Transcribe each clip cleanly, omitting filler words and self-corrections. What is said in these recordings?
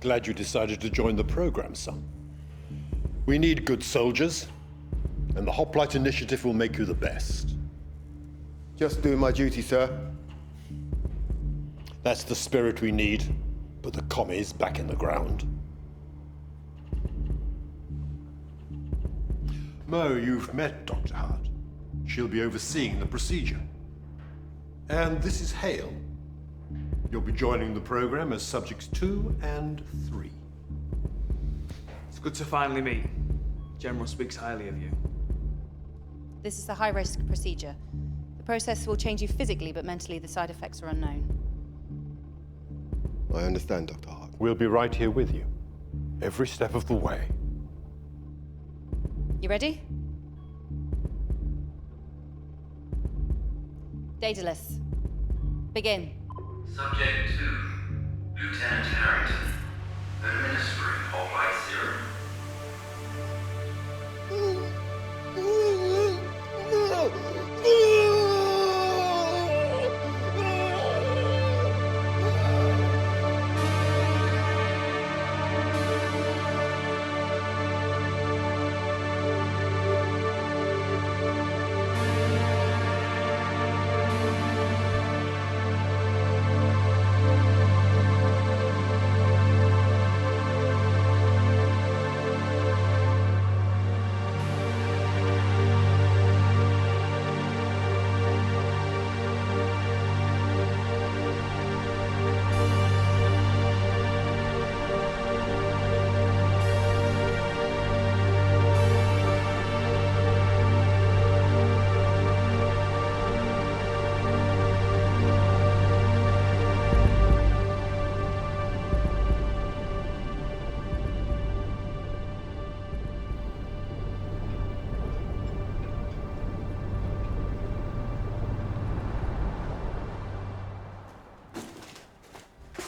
Glad you decided to join the program, son. We need good soldiers, and the Hoplite Initiative will make you the best. Just doing my duty, sir. That's the spirit we need. Put the commies back in the ground. Mo, you've met Dr. Hart. She'll be overseeing the procedure. And this is Hale. You'll be joining the program as subjects 2 and 3. It's good to finally meet. General speaks highly of you. This is a high-risk procedure. The process will change you physically, but mentally the side effects are unknown. I understand, Dr. Hart. We'll be right here with you, every step of the way. You ready? Daedalus. Begin. Subject 2, Lieutenant Harrington, administering Hoplite serum.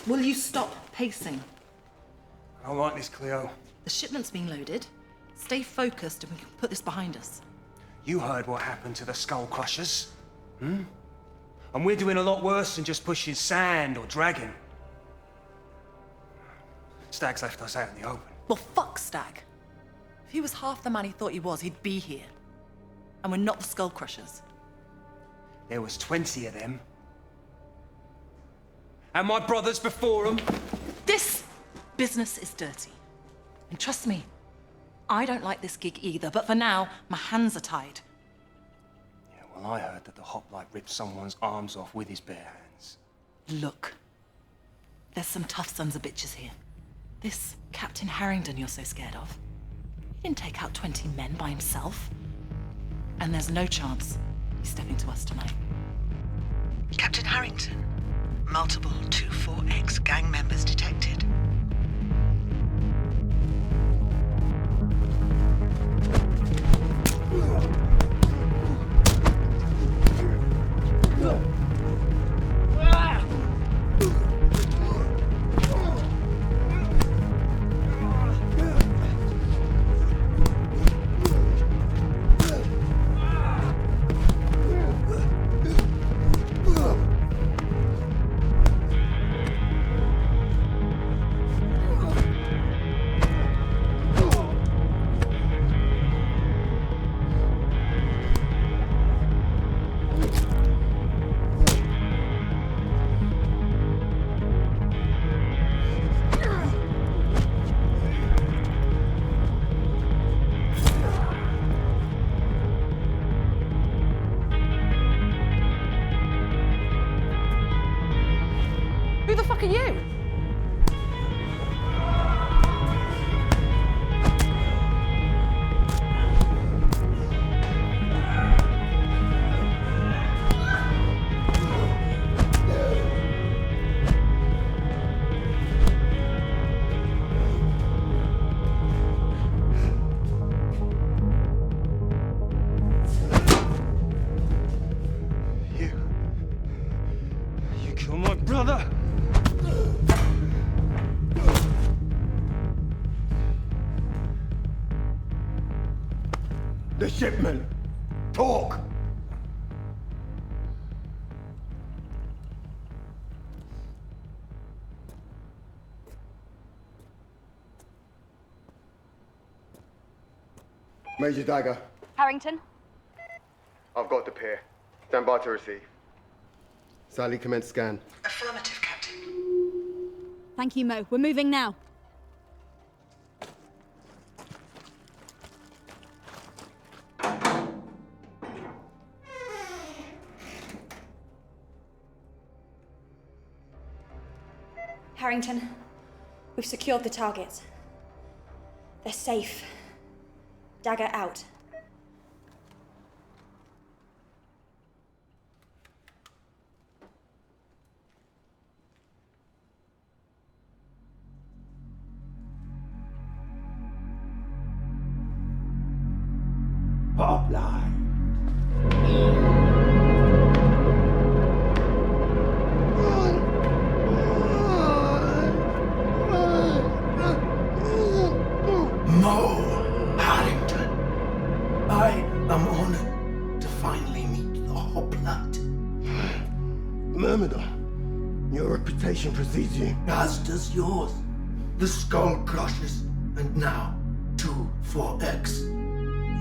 Will you stop pacing? I don't like this, Cleo. The shipment's being loaded. Stay focused and we can put this behind us. You heard what happened to the Skull Crushers. And we're doing a lot worse than just pushing sand or dragging. Stag's left us out in the open. Well, fuck Stag. If he was half the man he thought he was, he'd be here. And we're not the Skull Crushers. There was 20 of them. And my brothers before them. This business is dirty. And trust me, I don't like this gig either, but for now, my hands are tied. Yeah, well, I heard that the Hoplite ripped someone's arms off with his bare hands. Look, there's some tough sons of bitches here. This Captain Harrington you're so scared of, he didn't take out 20 men by himself. And there's no chance he's stepping to us tonight. Captain Harrington, multiple 2-4X gang members detected. Who the fuck are you? You killed my brother! The shipment! Talk! Major Dagger, Harrington? I've got the pier. Stand by to receive. Sally, commence scan. Affirmative, Captain. Thank you, Mo. We're moving now. Harrington, we've secured the targets. They're safe. Dagger out. Hotline. Mo Harrington. I am honored to finally meet the hoplite. Myrmidon, your reputation precedes you. As does yours. The Skull Crushers, and now 2-4X.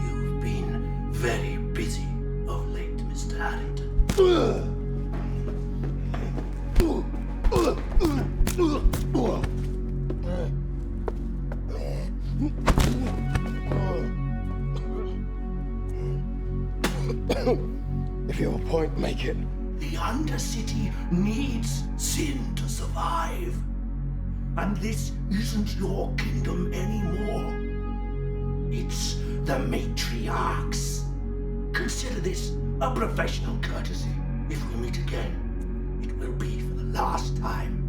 You've been very busy of late, Mr. Harrington. If you have a point, make it. The Undercity needs sin to survive. And this isn't your kingdom anymore. It's the matriarch's. Consider this a professional courtesy. If we meet again, it will be for the last time.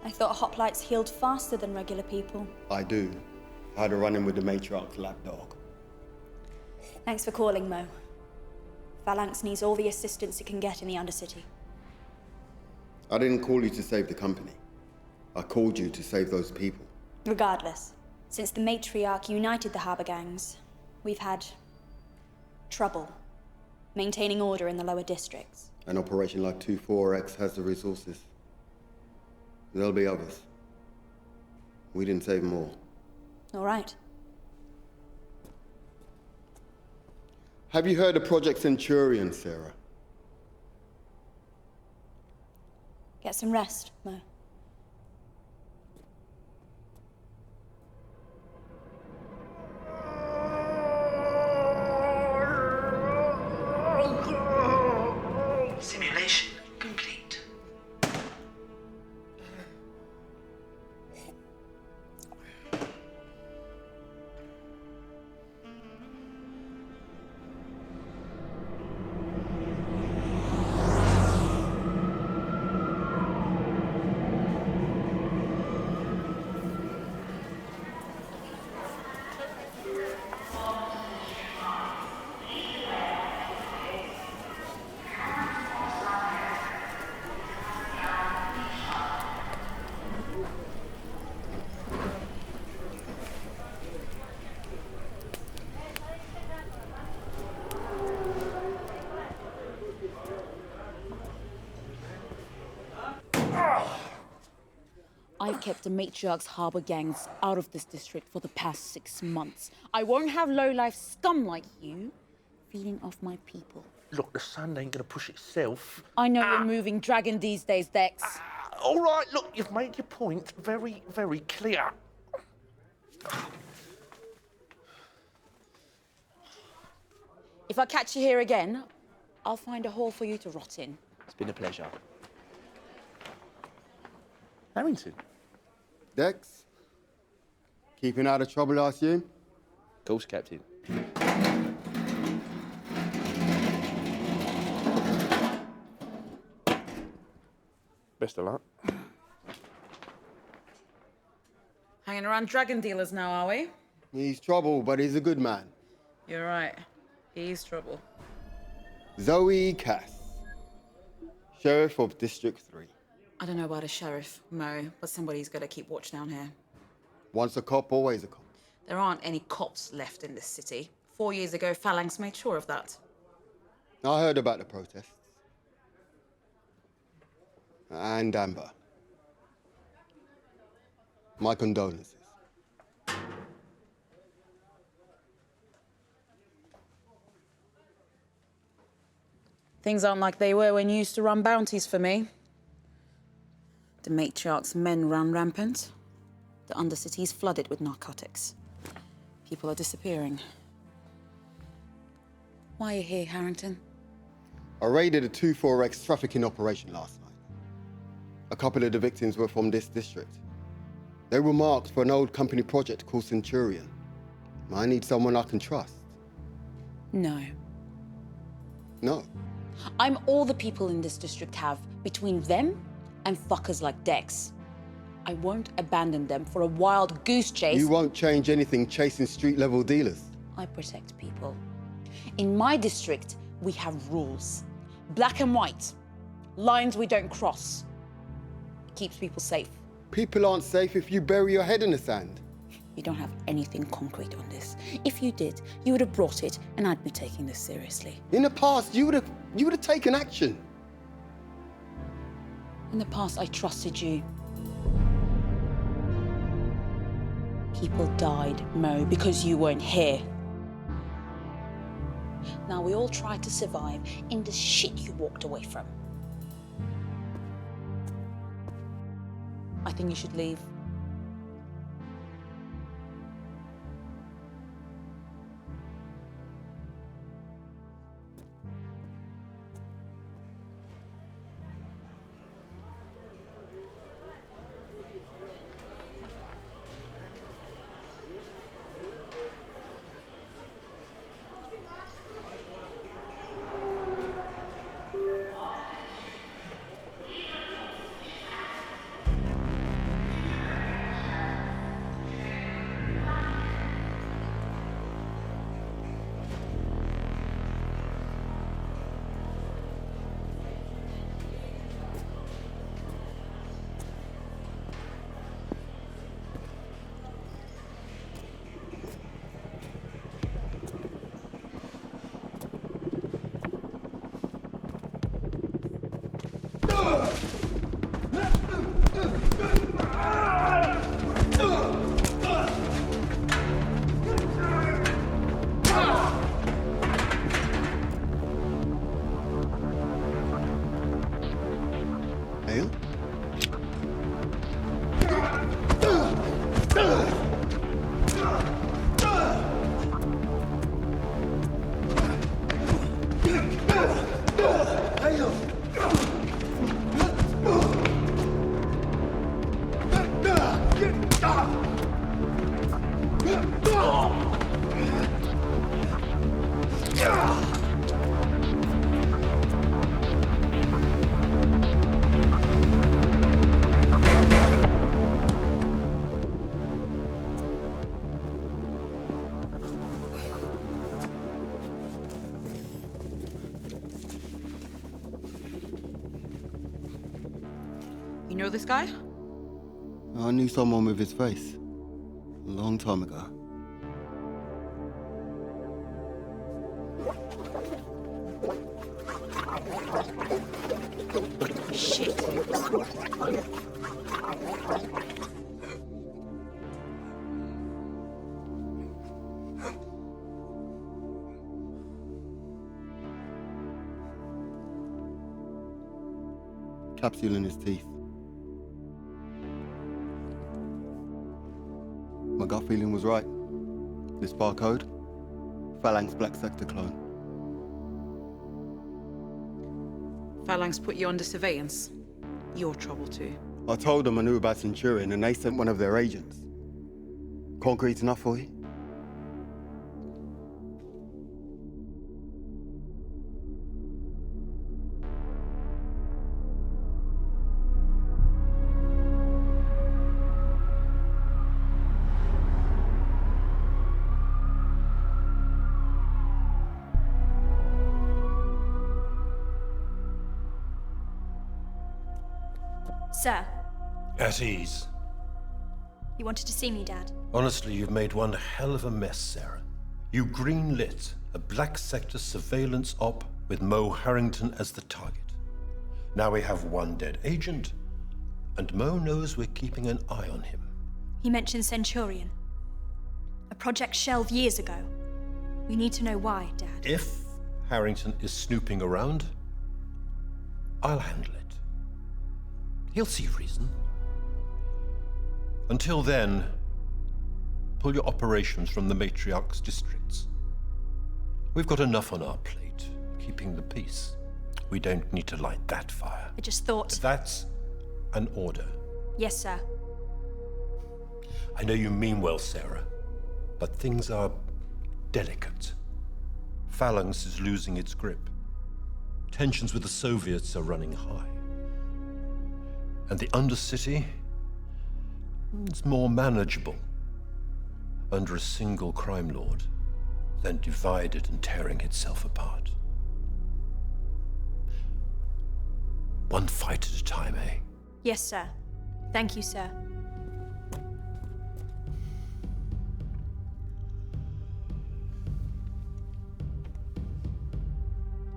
I thought hoplites healed faster than regular people. I do. I had a run-in with the matriarch's lapdog. Thanks for calling, Mo. Phalanx needs all the assistance it can get in the Undercity. I didn't call you to save the company. I called you to save those people. Regardless, since the matriarch united the harbor gangs, we've had trouble maintaining order in the lower districts. An operation like 2-4X has the resources. There'll be others. We didn't save them all. All right. Have you heard of Project Centurion, Sarah? Get some rest, Mo. Simulation complete. kept the matriarch's harbour gangs out of this district for the past 6 months. I won't have low-life scum like you feeding off my people. Look, the sun ain't gonna push itself. I know you're moving dragon these days, Dex. All right, look, you've made your point very, very clear. If I catch you here again, I'll find a hole for you to rot in. It's been a pleasure. Harrington? Dex? Keeping out of trouble, I assume? Of course, Captain. Best of luck. Hanging around dragon dealers now, are we? He's trouble, but he's a good man. You're right. He's trouble. Zoe Cass, Sheriff of District 3. I don't know about a sheriff, Mo, but somebody's got to keep watch down here. Once a cop, always a cop. There aren't any cops left in this city. 4 years ago, Phalanx made sure of that. I heard about the protests. And Amber. My condolences. Things aren't like they were when you used to run bounties for me. The matriarch's men ran rampant. The Undercity's flooded with narcotics. People are disappearing. Why are you here, Harrington? I raided a 2-4X trafficking operation last night. A couple of the victims were from this district. They were marked for an old company project called Centurion. I need someone I can trust. No. No. I'm all the people in this district have between them and fuckers like Dex. I won't abandon them for a wild goose chase. You won't change anything chasing street-level dealers. I protect people. In my district, we have rules. Black and white. Lines we don't cross. It keeps people safe. People aren't safe if you bury your head in the sand. You don't have anything concrete on this. If you did, you would have brought it, and I'd be taking this seriously. In the past, you would have taken action. In the past, I trusted you. People died, Mo, because you weren't here. Now we all try to survive in the shit you walked away from. I think you should leave. You know this guy? I knew someone with his face. A long time ago. Shit. Capsule in his teeth. My gut feeling was right. This barcode, Phalanx Black Sector clone. Phalanx put you under surveillance. Your trouble too. I told them I knew about Centurion and they sent one of their agents. Concrete enough for you? Sir, At ease. you wanted to see me, Dad? Honestly, you've made one hell of a mess, Sarah. You greenlit a Black Sector surveillance op with Mo Harrington as the target. Now we have one dead agent, and Mo knows we're keeping an eye on him. He mentioned Centurion. A project shelved years ago. We need to know why, Dad. If Harrington is snooping around, I'll handle it. He'll see reason. Until then, pull your operations from the Matriarch's districts. We've got enough on our plate, keeping the peace. We don't need to light that fire. I just thought... That's an order. Yes, sir. I know you mean well, Sarah, but things are delicate. Phalanx is losing its grip. Tensions with the Soviets are running high. And the Undercity is more manageable under a single crime lord than divided and tearing itself apart. One fight at a time, eh? Yes, sir. Thank you, sir.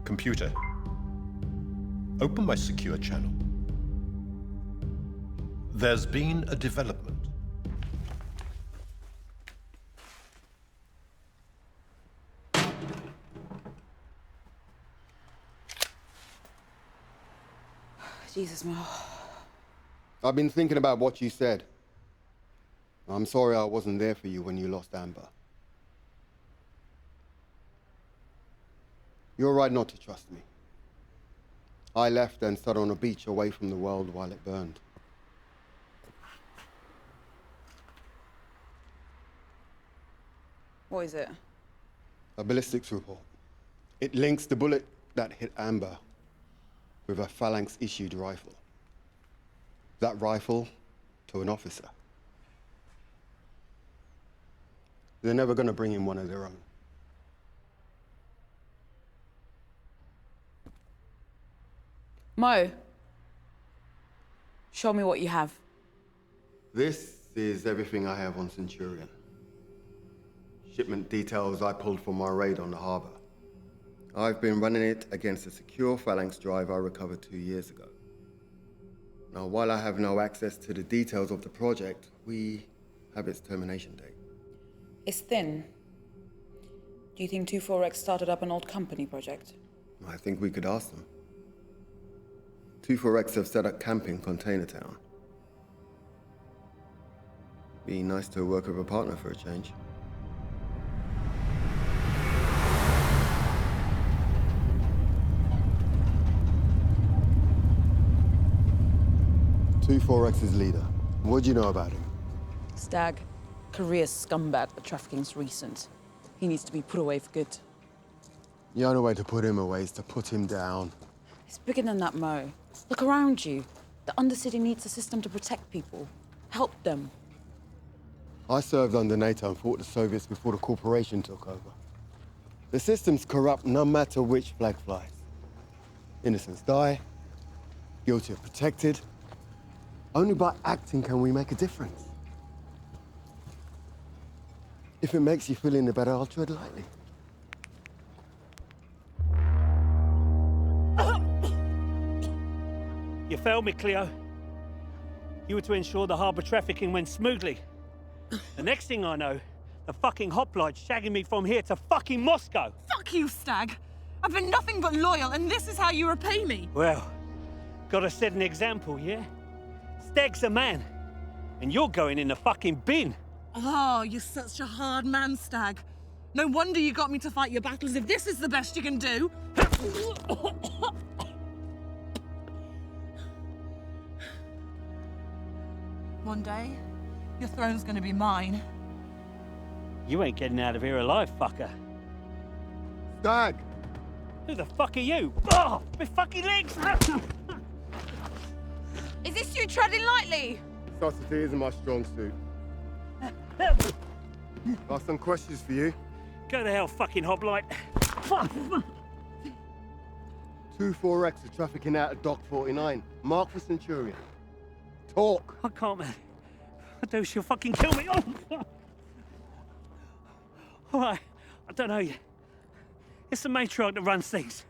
Computer, open my secure channel. There's been a development. Jesus, Mo. I've been thinking about what you said. I'm sorry I wasn't there for you when you lost Amber. You're right not to trust me. I left and sat on a beach away from the world while it burned. What is it? A ballistics report. It links the bullet that hit Amber with a Phalanx-issued rifle. That rifle to an officer. They're never going to bring in one of their own. Mo, show me what you have. This is everything I have on Centurion. Shipment details I pulled from my raid on the harbor. I've been running it against a secure Phalanx drive I recovered 2 years ago. Now, while I have no access to the details of the project, we have its termination date. It's thin. Do you think 24X started up an old company project? I think we could ask them. 24X have set up camp in Container Town. Be nice to work with a partner for a change. X's leader. What do you know about him? Stag. Career scumbag, but trafficking's recent. He needs to be put away for good. The only way to put him away is to put him down. It's bigger than that, Mo. Look around you. The Undercity needs a system to protect people. Help them. I served under NATO and fought the Soviets before the corporation took over. The system's corrupt no matter which flag flies. Innocents die, guilty are protected. Only by acting can we make a difference. If it makes you feel any better, I'll tread lightly. failed me, Cleo. You were to ensure the harbour trafficking went smoothly. The next thing I know, the fucking hoplites shagging me from here to fucking Moscow. Fuck you, Stag. I've been nothing but loyal, and this is how you repay me. Well, gotta set an example, yeah? Stag's a man, and you're going in the fucking bin. Oh, you're such a hard man, Stag. No wonder you got me to fight your battles if this is the best you can do. One day, your throne's gonna be mine. You ain't getting out of here alive, fucker. Stag! Who the fuck are you? Oh, my fucking legs! Is this you treading lightly? Subtlety isn't my strong suit. Got some questions for you. Go to hell, fucking hoplite. 2-4X are trafficking out of Dock 49. Mark for Centurion. Talk! I can't, man. I do, she'll fucking kill me. Oh. All right, I don't know you. It's the matriarch that runs things.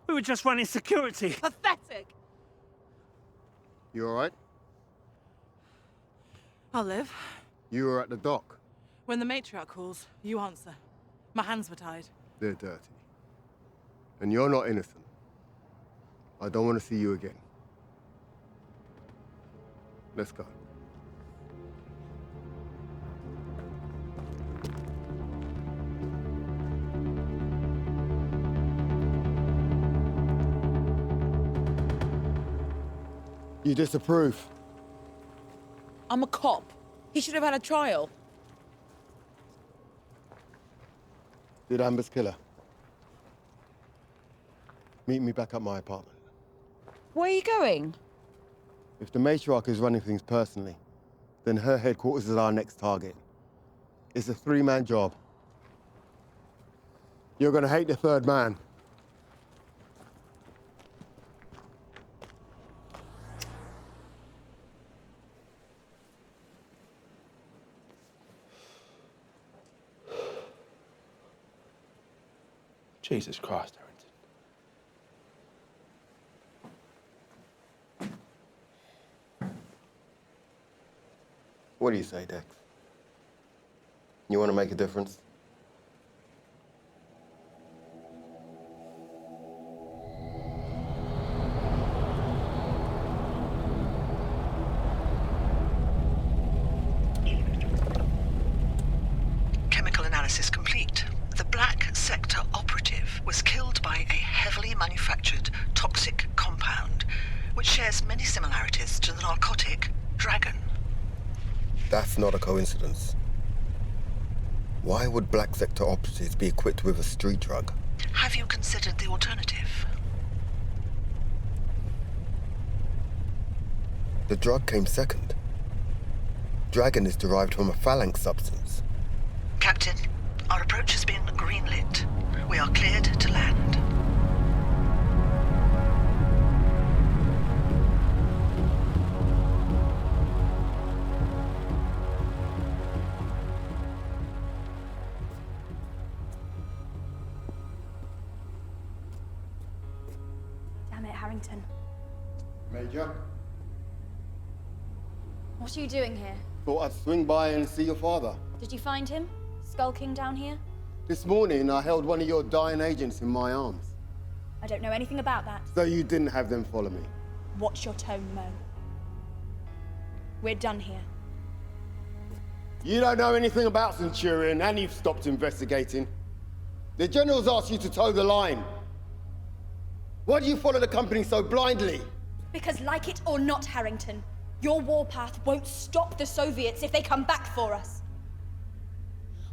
We were just running security. Pathetic. You all right? I'll live. You were at the dock. When the matriarch calls, you answer. My hands were tied. They're dirty. And you're not innocent. I don't want to see you again. Let's go. You disapprove? I'm a cop. He should have had a trial. Did Amber's kill her? Meet me back at my apartment. Where are you going? If the matriarch is running things personally, then her headquarters is our next target. It's a 3-man job. You're gonna hate the 3rd man. Jesus Christ, Harrington. What do you say, Dex? You want to make a difference? Chemical analysis complete. The Black Sector operative was killed by a heavily manufactured toxic compound, which shares many similarities to the narcotic Dragon. That's not a coincidence. Why would Black Sector operatives be equipped with a street drug? Have you considered the alternative? The drug came second. Dragon is derived from a phalanx substance. Captain, our approach has been greenlit. We are cleared to land. Damn it, Harrington. Major? What are you doing here? Thought I'd swing by and see your father. Did you find him? Skulking down here? This morning, I held one of your dying agents in my arms. I don't know anything about that. So you didn't have them follow me? Watch your tone, Mo. We're done here. You don't know anything about Centurion, and you've stopped investigating. The generals asked you to toe the line. Why do you follow the company so blindly? Because like it or not, Harrington, your warpath won't stop the Soviets if they come back for us.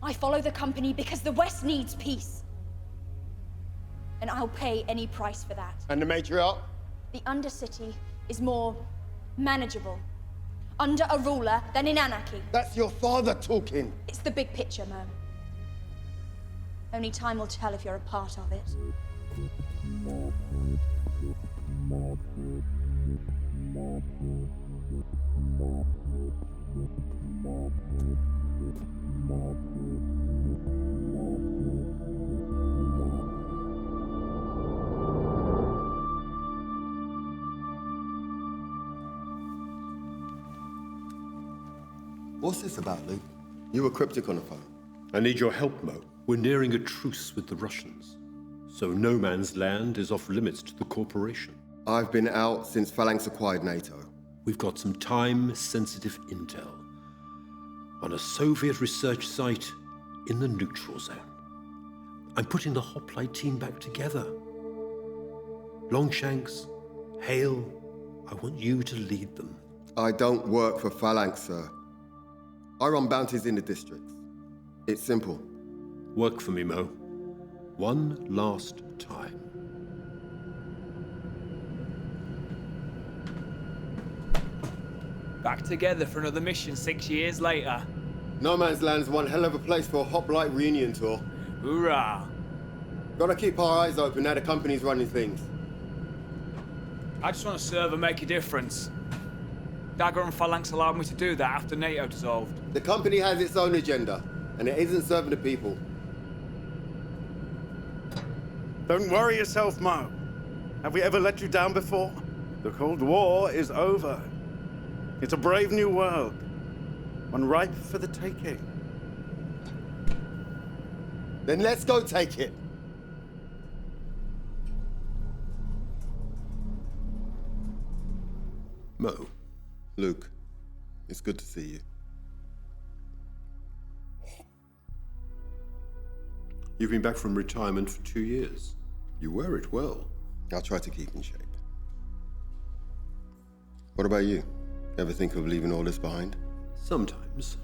I follow the company because the West needs peace. And I'll pay any price for that. And the matriarch? The Undercity is more manageable under a ruler than in anarchy. That's your father talking. It's the big picture, Mo. Only time will tell if you're a part of it. What's this about, Luke? You were cryptic on the phone. I need your help, Mo. We're nearing a truce with the Russians, so no man's land is off limits to the corporation. I've been out since Phalanx acquired NATO. We've got some time-sensitive intel on a Soviet research site in the neutral zone. I'm putting the hoplite team back together. Longshanks, Hale, I want you to lead them. I don't work for Phalanx, sir. I run bounties in the districts. It's simple. Work for me, Mo. One last time. Back together for another mission 6 years later. No Man's Land's one hell of a place for a hoplite reunion tour. Hoorah! Gotta keep our eyes open now the company's running things. I just want to serve and make a difference. Dagger and Phalanx allowed me to do that after NATO dissolved. The company has its own agenda, and it isn't serving the people. Don't worry yourself, Mo. Have we ever let you down before? The Cold War is over. It's a brave new world, one ripe for the taking. Then let's go take it. Mo. Luke, it's good to see you. You've been back from retirement for 2 years. You wear it well. I'll try to keep in shape. What about you? Ever think of leaving all this behind? Sometimes.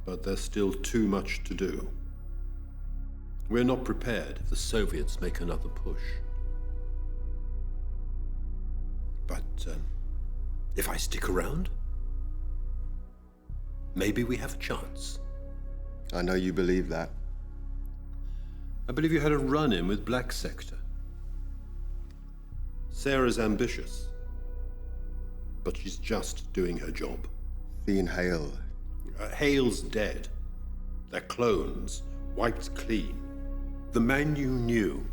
But there's still too much to do. We're not prepared if the Soviets make another push. But if I stick around, maybe we have a chance. I know you believe that. I believe you had a run-in with Black Sector. Sarah's ambitious, but she's just doing her job. Seeing Hale. Hale's dead. They're clones, wiped clean. The man you knew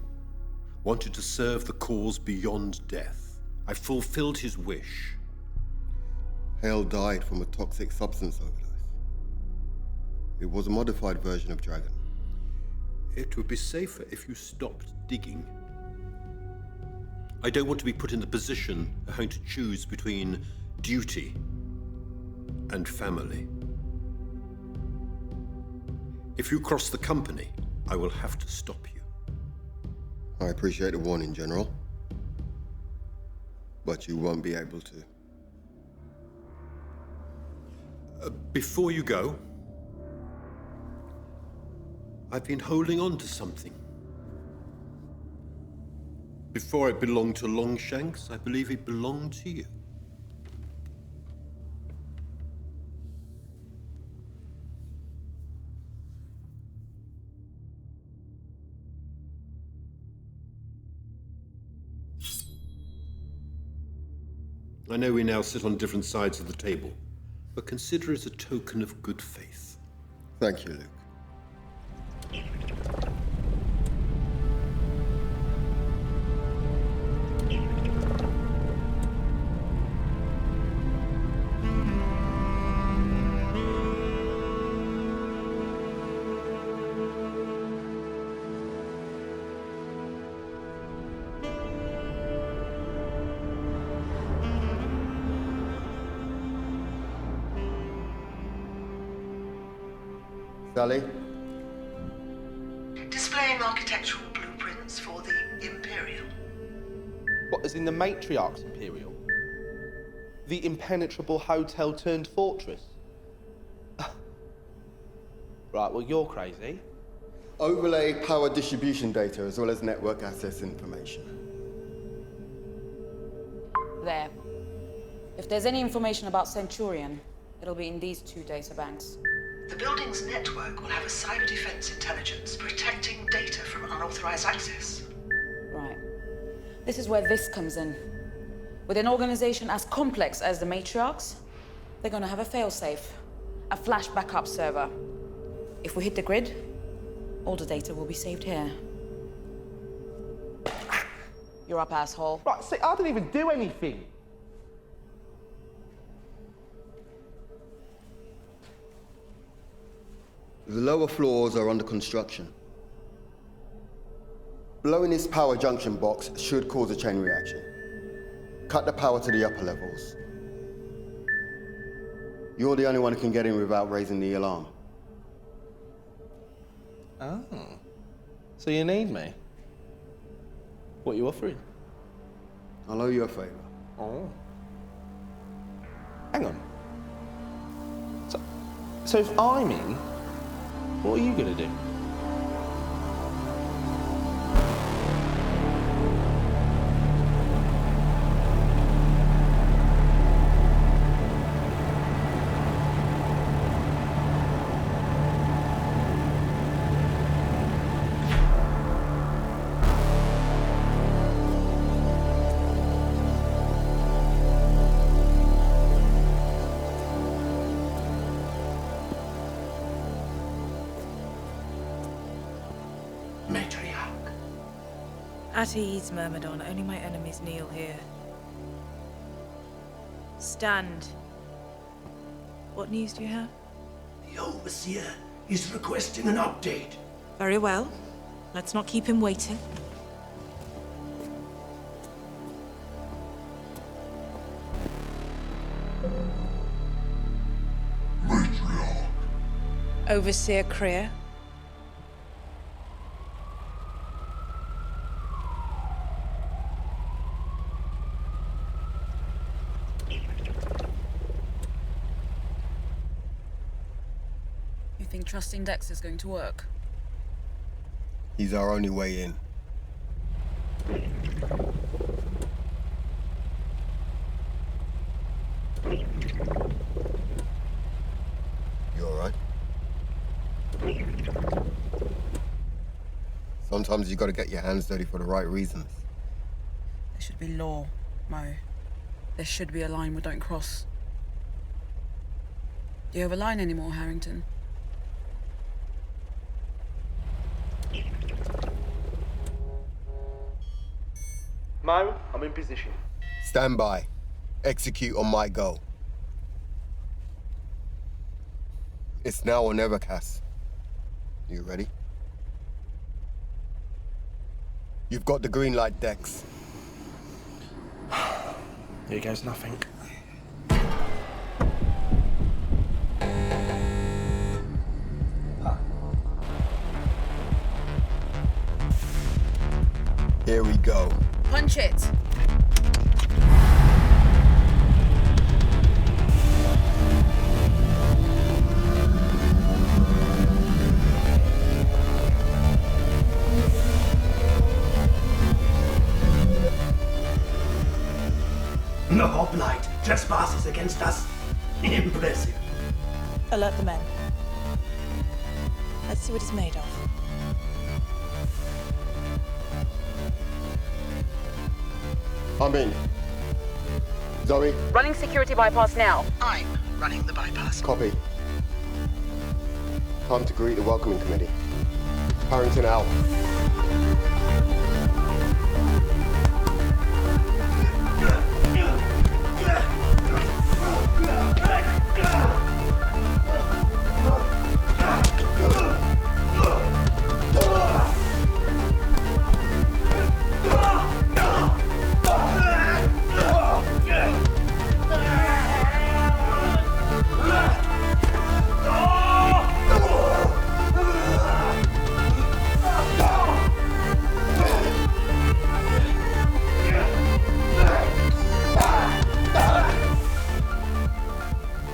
wanted to serve the cause beyond death. I fulfilled his wish. Hale died from a toxic substance overdose. It was a modified version of Dragon. It would be safer if you stopped digging. I don't want to be put in the position of having to choose between duty and family. If you cross the company, I will have to stop you. I appreciate the warning, General. But you won't be able to. Before you go, I've been holding on to something. Before it belonged to Longshanks, I believe it belonged to you. I know we now sit on different sides of the table, but consider it a token of good faith. Thank you, Luke. Sally? Displaying architectural blueprints for the Imperial. What, as in the Matriarch's Imperial? The impenetrable hotel turned fortress? Right, well, you're crazy. Overlay power distribution data as well as network access information. There. If there's any information about Centurion, it'll be in these 2 databanks. The building's network will have a cyber defense intelligence protecting data from unauthorized access. Right. This is where this comes in. With an organization as complex as the Matriarchs, they're gonna have a failsafe, a flash backup server. If we hit the grid, all the data will be saved here. You're up, asshole. Right, see, I didn't even do anything. The lower floors are under construction. Blowing this power junction box should cause a chain reaction. Cut the power to the upper levels. You're the only one who can get in without raising the alarm. Oh. So you need me? What are you offering? I'll owe you a favor. Oh. Hang on. So if I'm in, what are you gonna do? At ease, Myrmidon. Only my enemies kneel here. Stand. What news do you have? The Overseer is requesting an update. Very well. Let's not keep him waiting. Matriarch. Overseer Krier. You think trusting Dex is going to work? He's our only way in. You all right? Sometimes you gotta get your hands dirty for the right reasons. There should be law, Mo. There should be a line we don't cross. Do you have a line anymore, Harrington? Mo, I'm in position. Stand by. Execute on my go. It's now or never, Cass. You ready? You've got the green light, Dex. Here goes nothing. Here we go. Punch it! The hoplite trespasses against us. Impressive. Alert the men. Let's see what he's made of. I'm in. Zoe? Running security bypass now. I'm running the bypass. Copy. Time to greet the welcoming committee. Harrington out.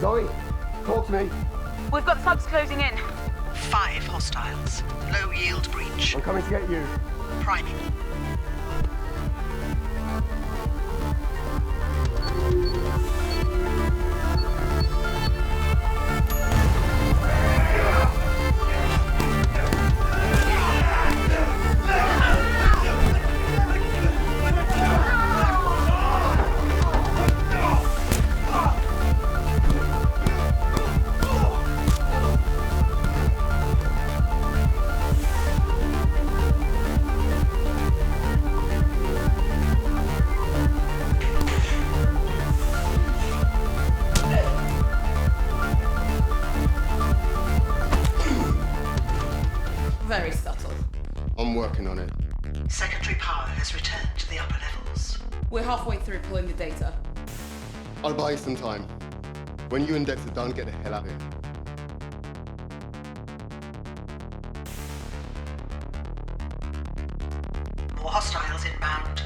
Zoe, talk to me. We've got subs closing in. 5 hostiles. Low yield breach. I'm coming to get you. Priming. I'm working on it. Secondary power has returned to the upper levels. We're halfway through pulling the data. I'll buy you some time. When you and Dex are done, get the hell out of here. More hostiles inbound.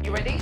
You ready?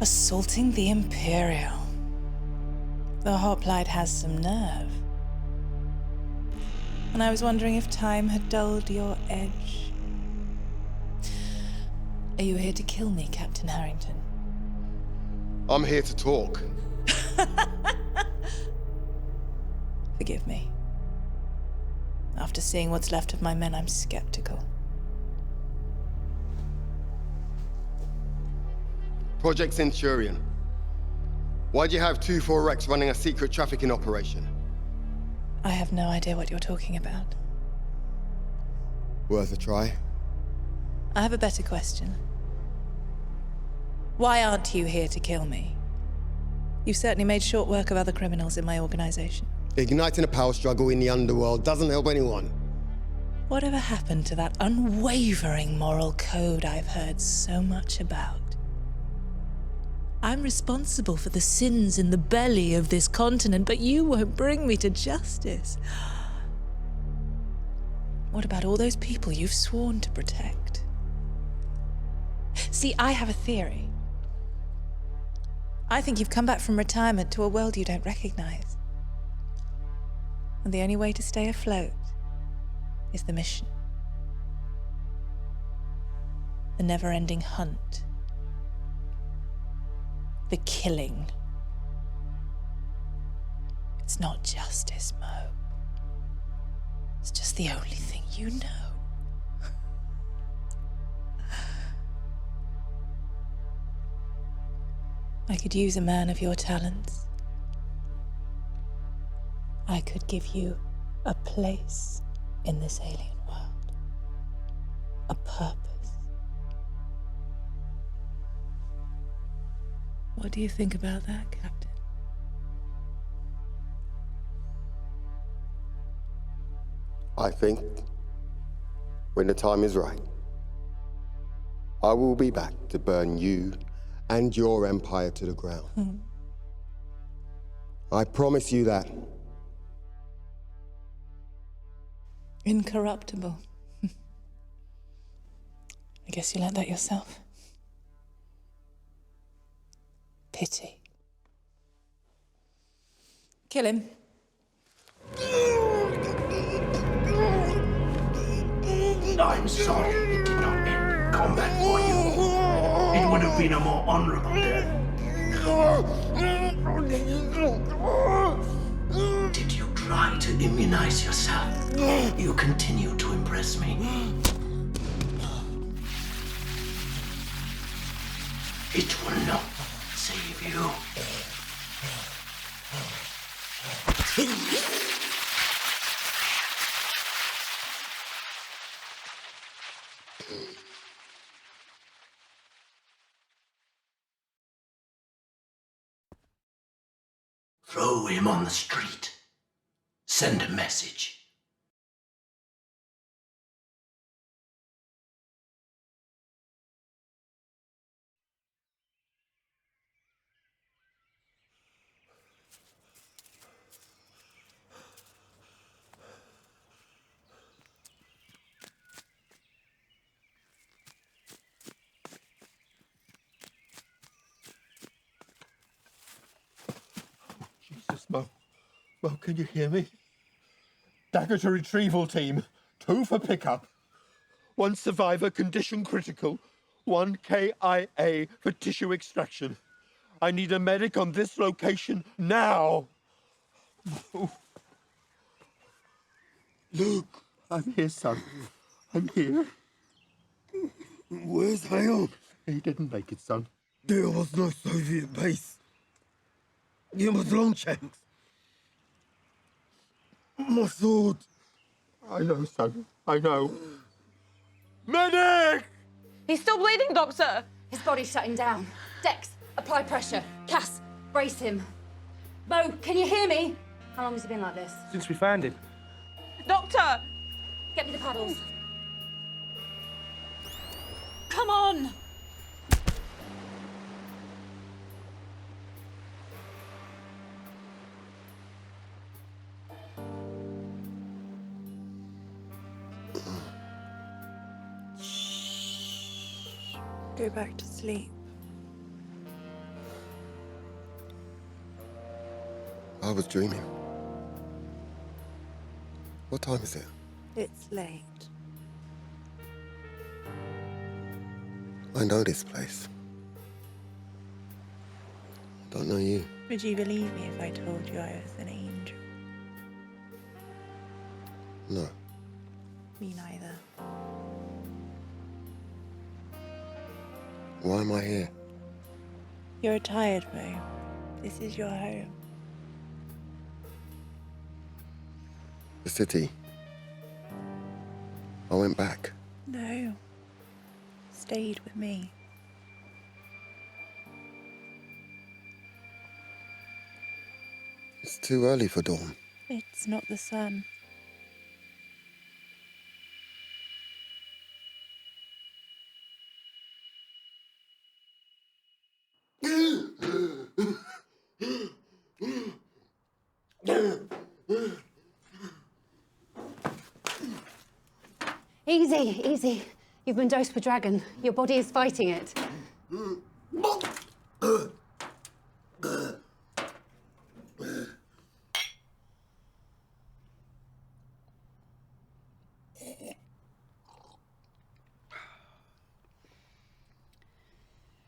Assaulting the Imperial. The hoplite has some nerve. And I was wondering if time had dulled your edge. Are you here to kill me, Captain Harrington? I'm here to talk. Forgive me. After seeing what's left of my men, I'm skeptical. Project Centurion. Why'd you have 2-4X running a secret trafficking operation? I have no idea what you're talking about. Worth a try. I have a better question. Why aren't you here to kill me? You've certainly made short work of other criminals in my organization. Igniting a power struggle in the underworld doesn't help anyone. Whatever happened to that unwavering moral code I've heard so much about? I'm responsible for the sins in the belly of this continent, but you won't bring me to justice. What about all those people you've sworn to protect? See, I have a theory. I think you've come back from retirement to a world you don't recognize. And the only way to stay afloat is the mission. The never-ending hunt. The killing. It's not justice, Mo. It's just the only thing you know. I could use a man of your talents. I could give you a place in this alien world. A purpose. What do you think about that, Captain? I think when the time is right, I will be back to burn you and your empire to the ground. I promise you that. Incorruptible. I guess you like that yourself. Pity. Kill him. I'm sorry it did not end combat for you. It would have been a more honorable death. Did you try to immunize yourself? You continue to impress me. It will not save you. Throw him on the street. Send a message. Jesus, Mo. Mo, can you hear me? Dagger to retrieval team. 2 for pickup. 1 survivor, condition critical. 1 KIA for tissue extraction. I need a medic on this location now. Luke, I'm here, son. I'm here. Where's Hayon? He didn't make it, son. There was no Soviet base. It was Longshanks. My sword. I know, son. I know. Medic! He's still bleeding, Doctor. His body's shutting down. Dex, apply pressure. Cass, brace him. Mo, can you hear me? How long has he been like this? Since we found him. Doctor! Get me the paddles. Come on! Go back to sleep. I was dreaming. What time is it? It's late. I know this place. I don't know you. Would you believe me if I told you I was an angel? No. Me neither. Why am I here? You're tired, Mo. This is your home. The city. I went back. No. Stayed with me. It's too early for dawn. It's not the sun. Easy, easy. You've been dosed with dragon. Your body is fighting it.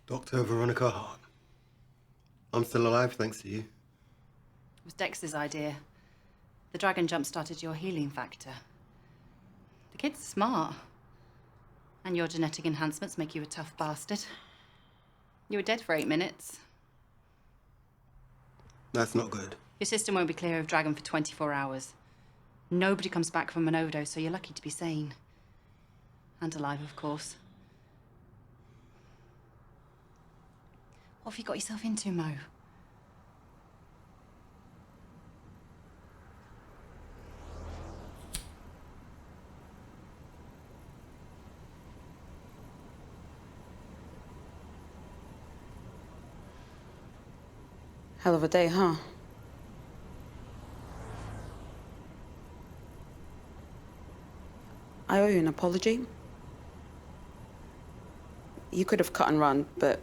Dr. Veronica Hart. I'm still alive, thanks to you. It was Dex's idea. The dragon jump-started your healing factor. The kid's smart. And your genetic enhancements make you a tough bastard. You were dead for 8 minutes. That's not good. Your system won't be clear of dragon for 24 hours. Nobody comes back from an overdose, so you're lucky to be sane. And alive, of course. What have you got yourself into, Mo? Hell of a day, huh? I owe you an apology. You could have cut and run, but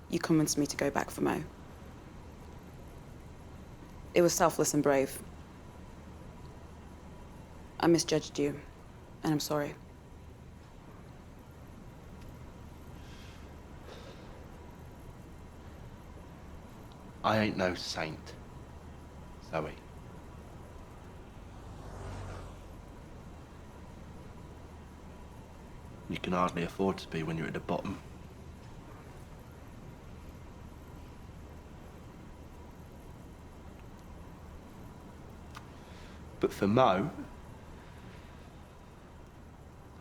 you convinced me to go back for Mo. It was selfless and brave. I misjudged you, and I'm sorry. I ain't no saint, Zoe. You can hardly afford to be when you're at the bottom. But for Mo,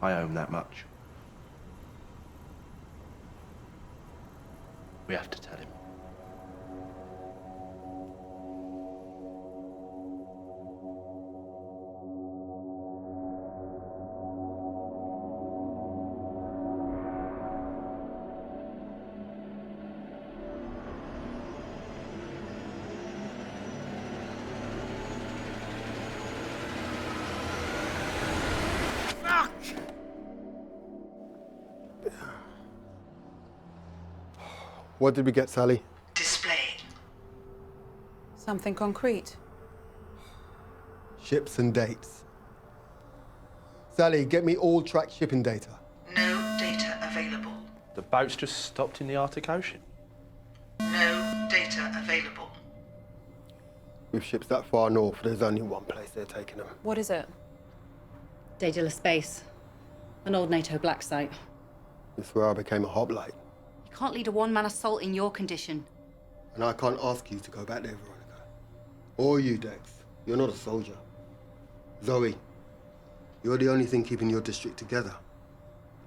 I owe him that much. We have to tell him. What did we get, Sally? Displayed. Something concrete. Ships and dates. Sally, get me all track shipping data. No data available. The boat's just stopped in the Arctic Ocean. No data available. With ships that far north, there's only one place they're taking them. What is it? Daedalus Space. An old NATO black site. It's where I became a hoplite. You can't lead a one-man assault in your condition. And I can't ask you to go back there, Veronica. Or you, Dex. You're not a soldier. Zoe, you're the only thing keeping your district together.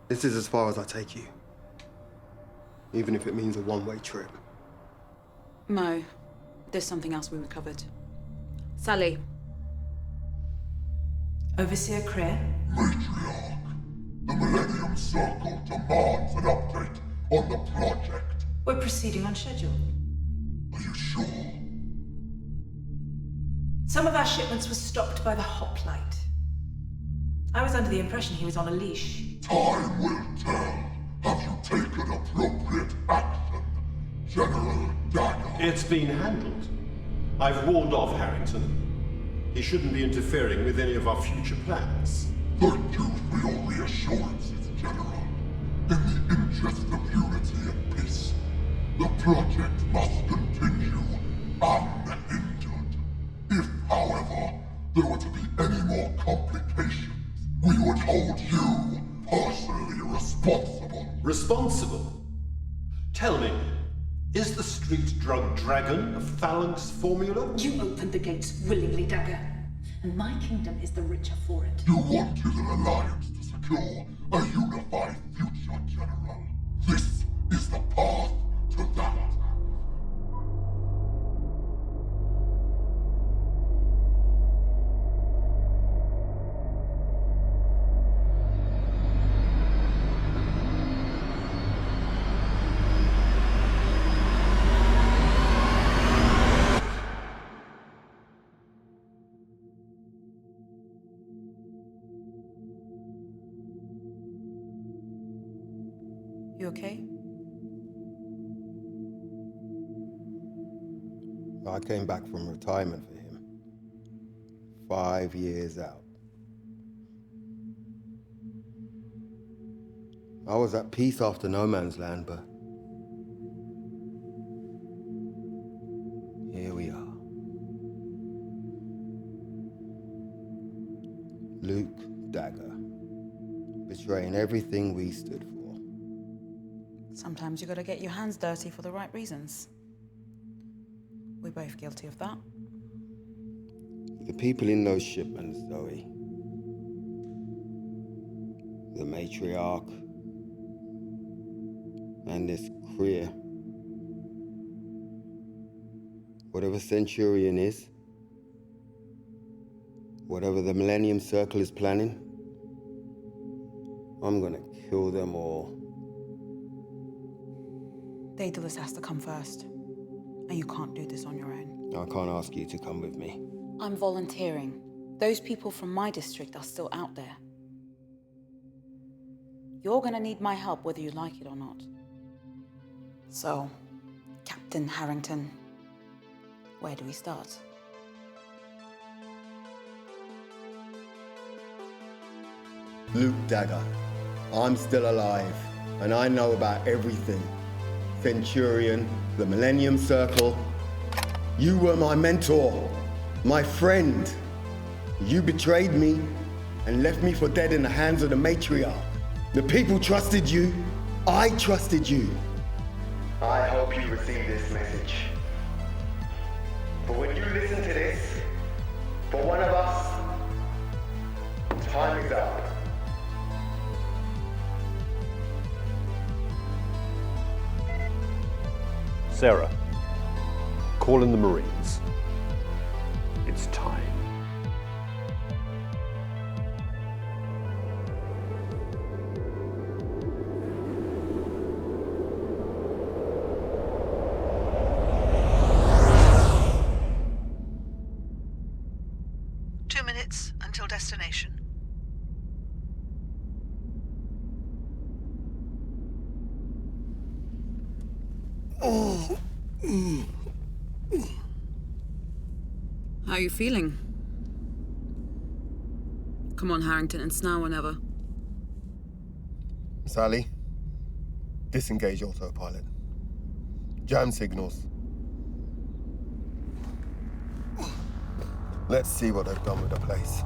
This is as far as I take you. Even if it means a one-way trip. Mo, there's something else we recovered. Sally. Overseer Crane? Matriarch, the Millennium Circle demands an update on the project. We're proceeding on schedule. Are you sure? Some of our shipments were stopped by the hoplite. I was under the impression he was on a leash. Time will tell. Have you taken appropriate action, General Dagger? It's been handled. I've warned off Harrington. He shouldn't be interfering with any of our future plans. Thank you for your reassurances, General. In the interest of unity and peace, the project must continue unhindered. If, however, there were to be any more complications, we would hold you personally responsible. Responsible? Tell me, is the street drug dragon a phalanx formula? You opened the gates willingly, Dagger. And my kingdom is the richer for it. You wanted an alliance to secure a unified future, General. This is the path to that. You okay? I came back from retirement for him. 5 years out. I was at peace after No Man's Land, but here we are. Luke Dagger, betraying everything we stood for. Sometimes you gotta get your hands dirty for the right reasons. We're both guilty of that. The people in those shipments, Zoe. The matriarch. And this Kriya. Whatever Centurion is. Whatever the Millennium Circle is planning. I'm gonna kill them all. Daedalus has to come first. And you can't do this on your own. I can't ask you to come with me. I'm volunteering. Those people from my district are still out there. You're gonna need my help whether you like it or not. So, Captain Harrington, where do we start? Luke Dagger, I'm still alive, and I know about everything. Centurion, the Millennium Circle. You were my mentor, my friend. You betrayed me and left me for dead in the hands of the matriarch. The people trusted you. I trusted you. I hope you receive this message. For when you listen to this, for one of us, Time is up. Sarah, call in the Marines. It's time. Until destination. How are you feeling? Come on, Harrington, it's now or never. Sally, disengage autopilot. Jam signals. Let's see what they've done with the place.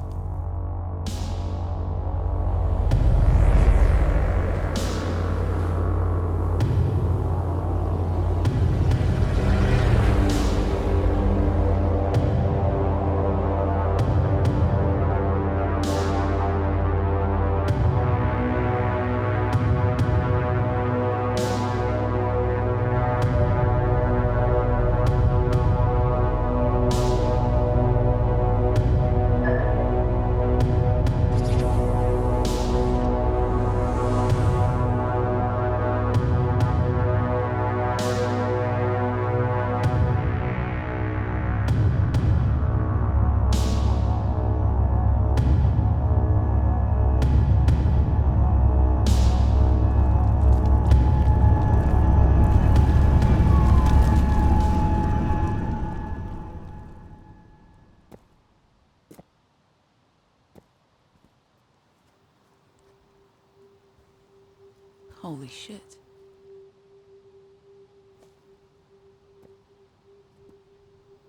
Holy shit.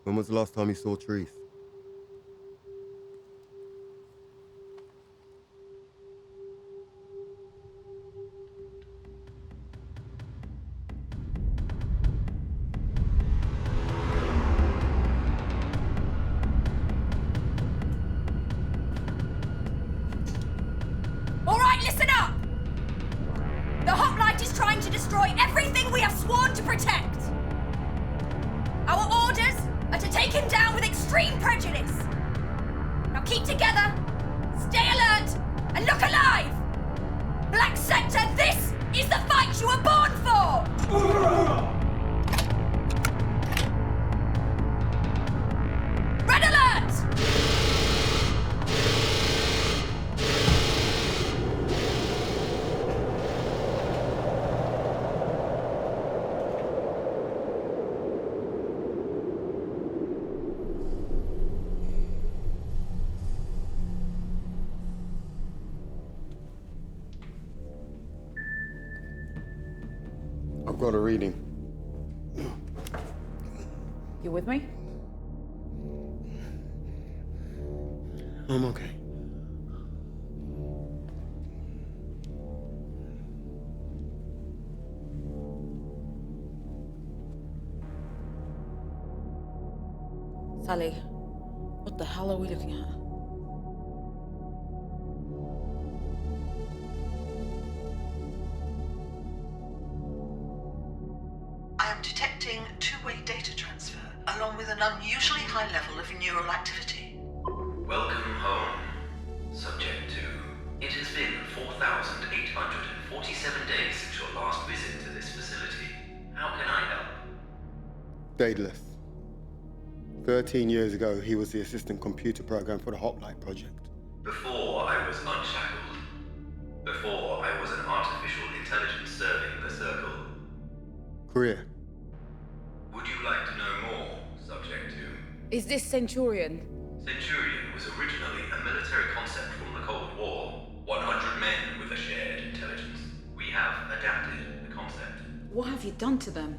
When was the last time you saw trees? All right, listen up! The Hoplite is trying to destroy everything we have sworn to protect. Our orders are to take him down with extreme prejudice. Now keep together, stay alert, and look alive! Black Sector, this is the fight you were born for! Red alert! I've got a reading. You with me? I'm okay. Sally, what the hell are we looking at? I am detecting two-way data transfer, along with an unusually high level of neural activity. Welcome home, Subject 2. It has been 4,847 days since your last visit to this facility. How can I help? Daedalus. 13 years ago, he was the assistant computer program for the Hoplite project. Before I was unshackled. Before I was an artificial intelligence serving the Circle. Career. Would you like to know more, Subject 2? Is this Centurion? Centurion was originally a military concept from the Cold War. 100 men with a shared intelligence. We have adapted the concept. What have you done to them?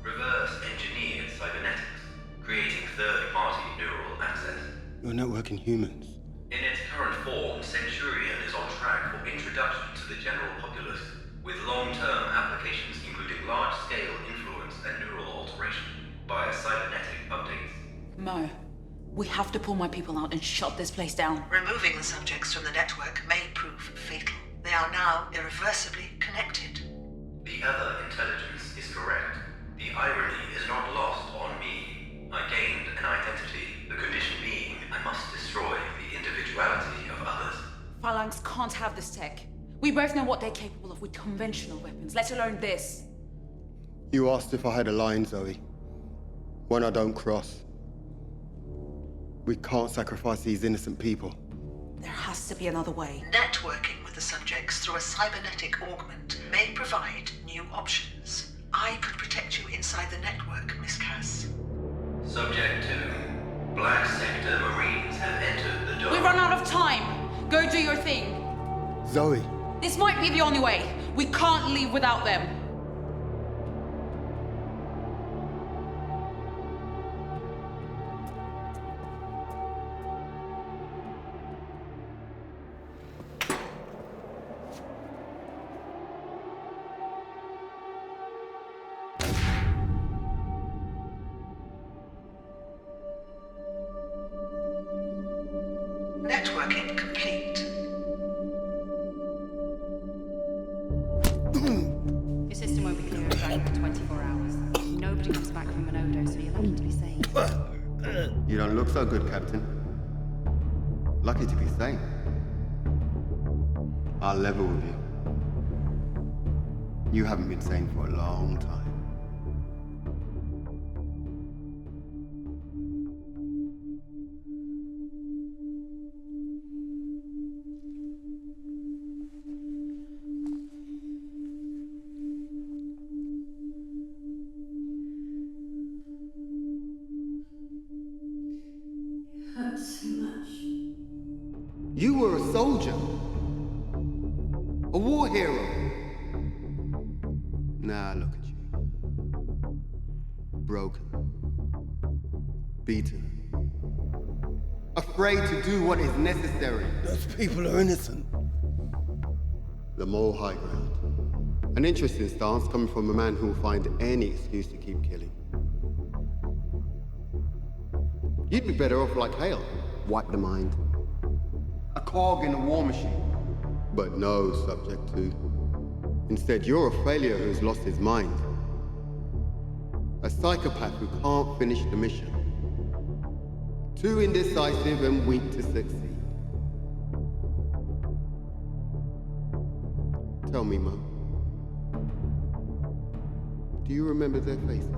Reverse engineered cybernetics, creating third-party neural access. You're networking humans. In its current form, Centurion is on track for introduction to the general populace, with long-term applications including large-scale influence and neural alteration via cybernetic updates. Mo, We have to pull my people out and shut this place down. Removing the subjects from the network may prove fatal. They are now irreversibly connected. The other intelligence is correct. The irony is not lost on me. I gained an identity, the condition being I must destroy the individuality of others. Phalanx can't have this tech. We both know what they're capable of with conventional weapons, let alone this. You asked if I had a line, Zoe. One I don't cross. We can't sacrifice these innocent people. There has to be another way. Networking with the subjects through a cybernetic augment may provide new options. I could protect you inside the network, Miss Cass. Subject 2. Black Sector Marines have entered the dome. We've run out of time. Go do your thing. Zoe. This might be the only way. We can't leave without them. Networking complete. Your system won't be clear of Dragon for 24 hours. Nobody comes back from Manodo, so you're lucky to be safe. You don't look so good, Captain. Lucky to be sane. I'll level with you. You haven't been sane for a long time. Hurts too much. You were a soldier. A war hero. Now look at you. Broken. Beaten. Afraid to do what is necessary. Those people are innocent. The moral high ground. An interesting stance coming from a man who will find any excuse to keep killing. You'd be better off like Hale. Wipe the mind. A cog in a war machine. But no, Subject 2. Instead, you're a failure who's lost his mind. A psychopath who can't finish the mission. Too indecisive and weak to succeed. Tell me, Mo. Do you remember their faces?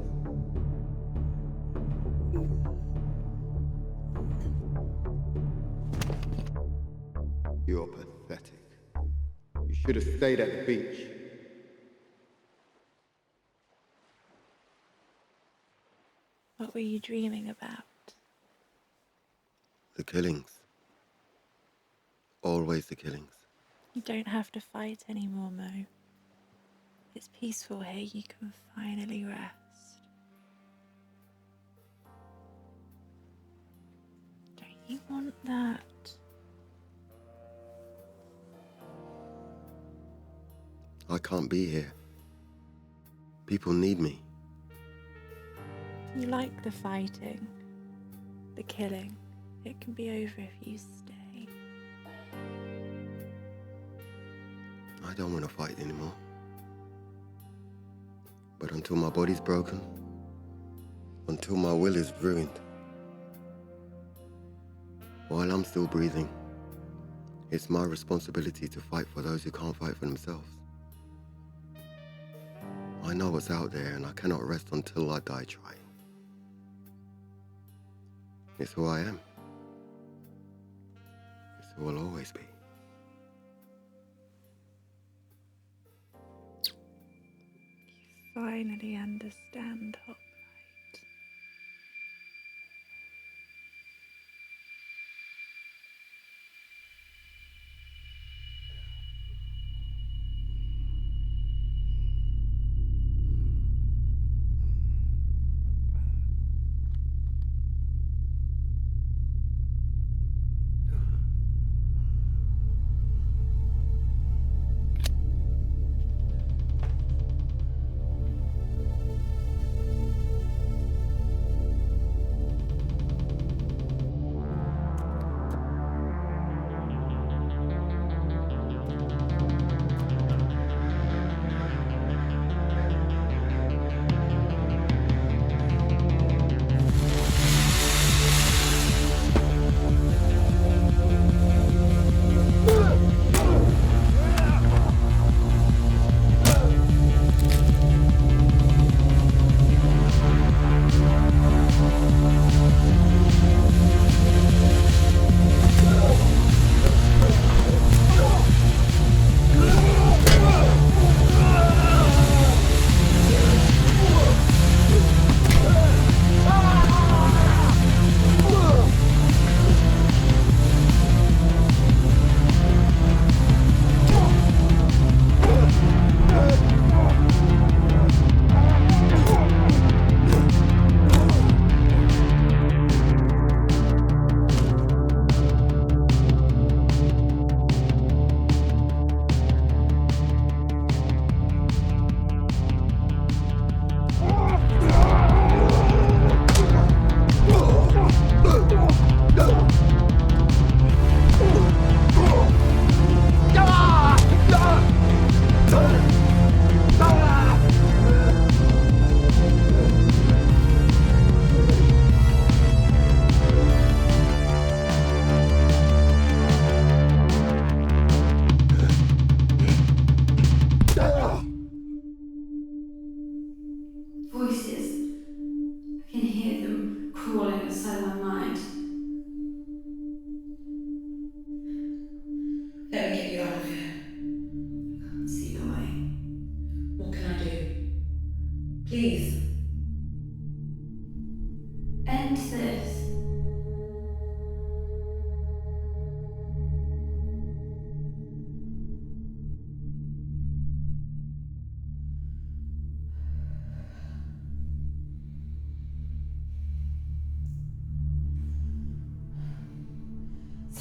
You're pathetic. You should have stayed at the beach. What were you dreaming about? The killings. Always the killings. You don't have to fight anymore, Mo. It's peaceful here. You can finally rest. Don't you want that? I can't be here. People need me. You like the fighting, the killing. It can be over if you stay. I don't want to fight anymore. But until my body's broken, until my will is ruined, while I'm still breathing, it's my responsibility to fight for those who can't fight for themselves. I know what's out there, and I cannot rest until I die trying. It's who I am. It's who I'll always be. Finally understand, Hoplite.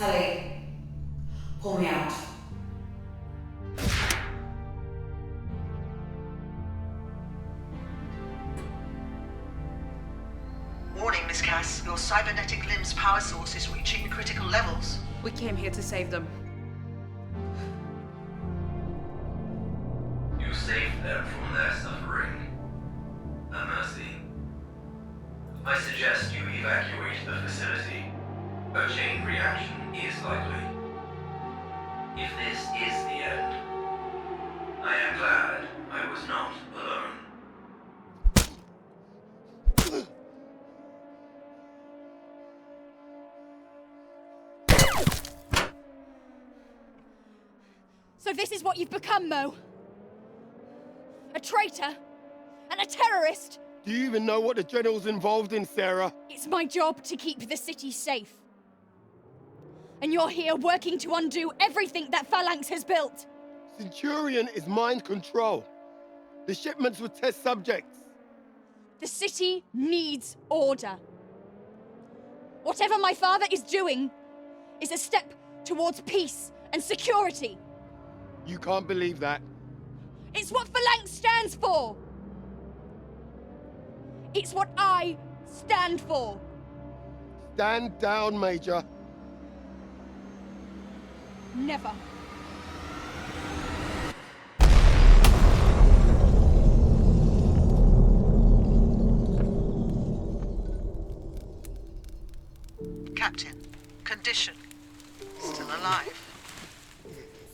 Tully, pull me out. Warning, Miss Cass. Your cybernetic limb's power source is reaching critical levels. We came here to save them. You saved them from their suffering. A mercy. I suggest you evacuate the facility. A chain reaction is likely. If this is the end, I am glad I was not alone. So this is what you've become, Mo? A traitor? And a terrorist? Do you even know what the General's involved in, Sarah? It's my job to keep the city safe. And you're here working to undo everything that Phalanx has built. Centurion is mind control. The shipments were test subjects. The city needs order. Whatever my father is doing is a step towards peace and security. You can't believe that. It's what Phalanx stands for. It's what I stand for. Stand down, Major. Never. Captain, condition. Still alive.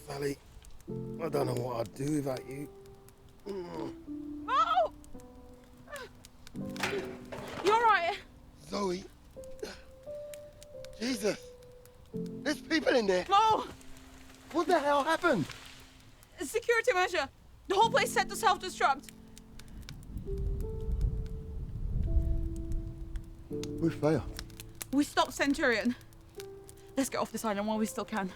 Sally, I don't know what I'd do without you. Oh! You alright? Zoe. Jesus. There's people in there. Mo! What the hell happened? A security measure. The whole place set to self-destruct. We failed. We stopped Centurion. Let's get off this island while we still can.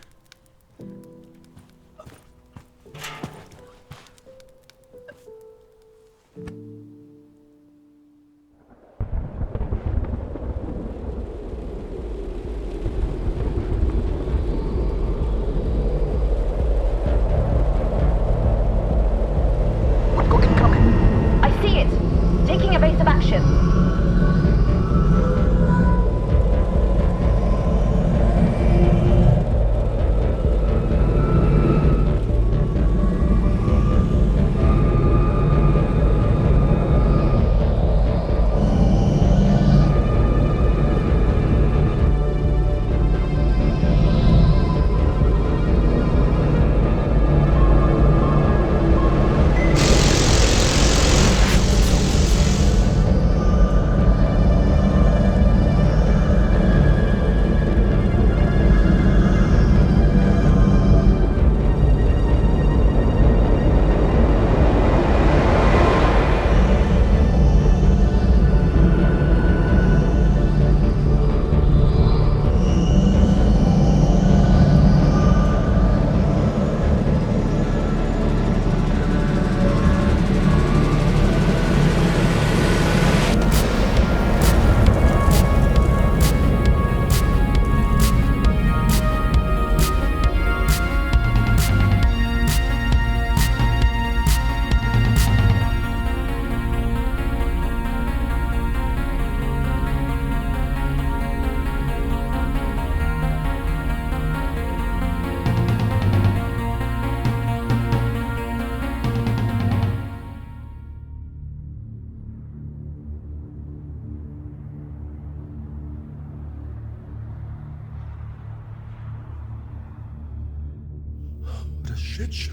What a shit show.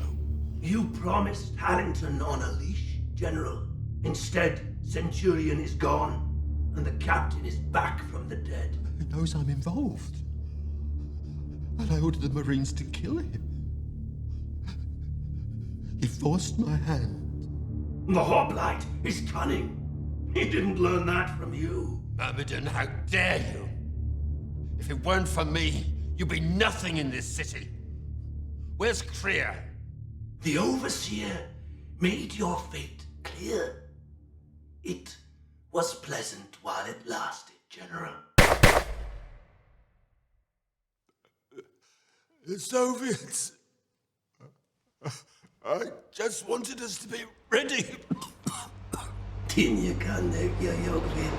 You promised Harrington on a leash, General. Instead, Centurion is gone, and the captain is back from the dead. He knows I'm involved. And I ordered the Marines to kill him. He forced my hand. The hoplite is cunning. He didn't learn that from you. Myrmidon, how dare you? If it weren't for me, you'd be nothing in this city. Where's Kriya? The Overseer made your fate clear. It was pleasant while it lasted, General. The Soviets. I just wanted us to be ready. Tin je kan neuk je ook weer.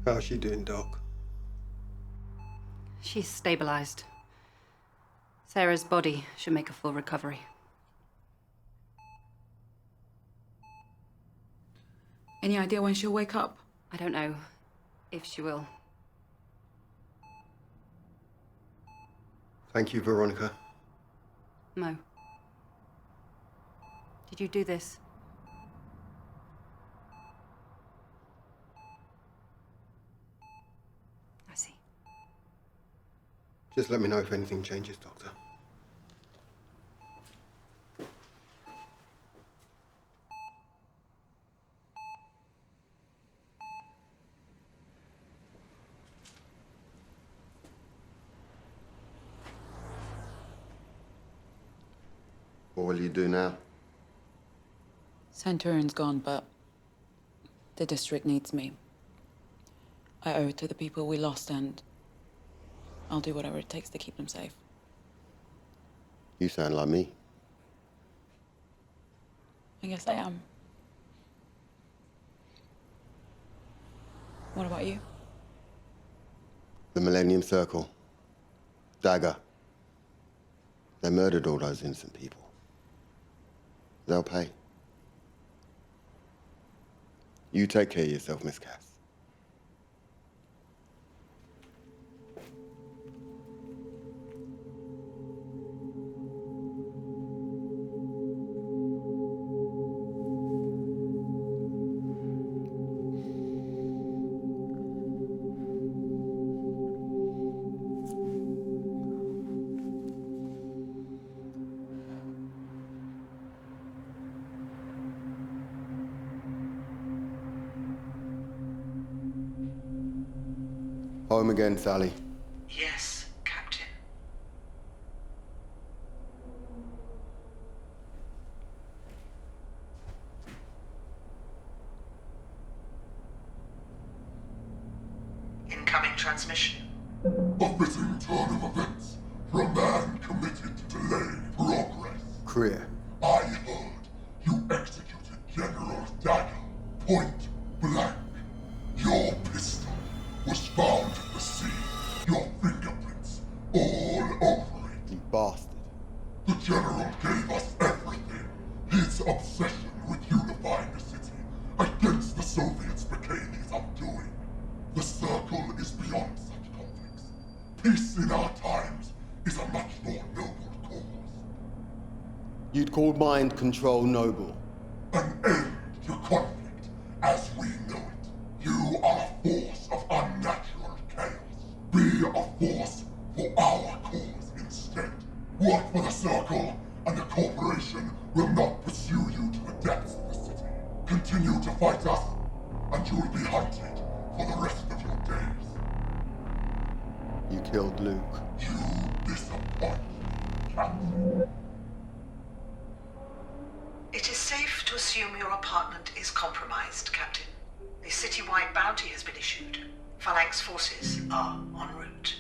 How's she doing, Doc? She's stabilized. Sarah's body should make a full recovery. Any idea when she'll wake up? I don't know if she will. Thank you, Veronica. Mo. Did you do this? I see. Just let me know if anything changes, Doctor. What will you do now? Centurion's gone, but the district needs me. I owe it to the people we lost, and I'll do whatever it takes to keep them safe. You sound like me. I guess I am. What about you? The Millennium Circle. Dagger. They murdered all those innocent people. They'll pay. You take care of yourself, Miss Cass. Home again, Sally. Yes, Captain. Incoming transmission. A fitting turn of events for a man committed to delaying progress. Clear. I heard you executed General Dagger, point blank. Your pistol was found at the scene. Your fingerprints all over it. You bastard. The General gave us everything. His obsession with unifying the city against the Soviets became his undoing. The Circle is beyond such conflicts. Peace in our times is a much more noble cause. You'd call mind control noble. An end to conflict as we know it. You are a force of unnatural chaos. Be a force for our cause instead. Work for the Circle, and the Corporation will not pursue you to the depths of the city. Continue to fight us, and you will be hunted for the rest of your days. You killed Luke. You disappoint, Captain. It is safe to assume your apartment is compromised, Captain. A citywide bounty has been issued. Phalanx forces are en route.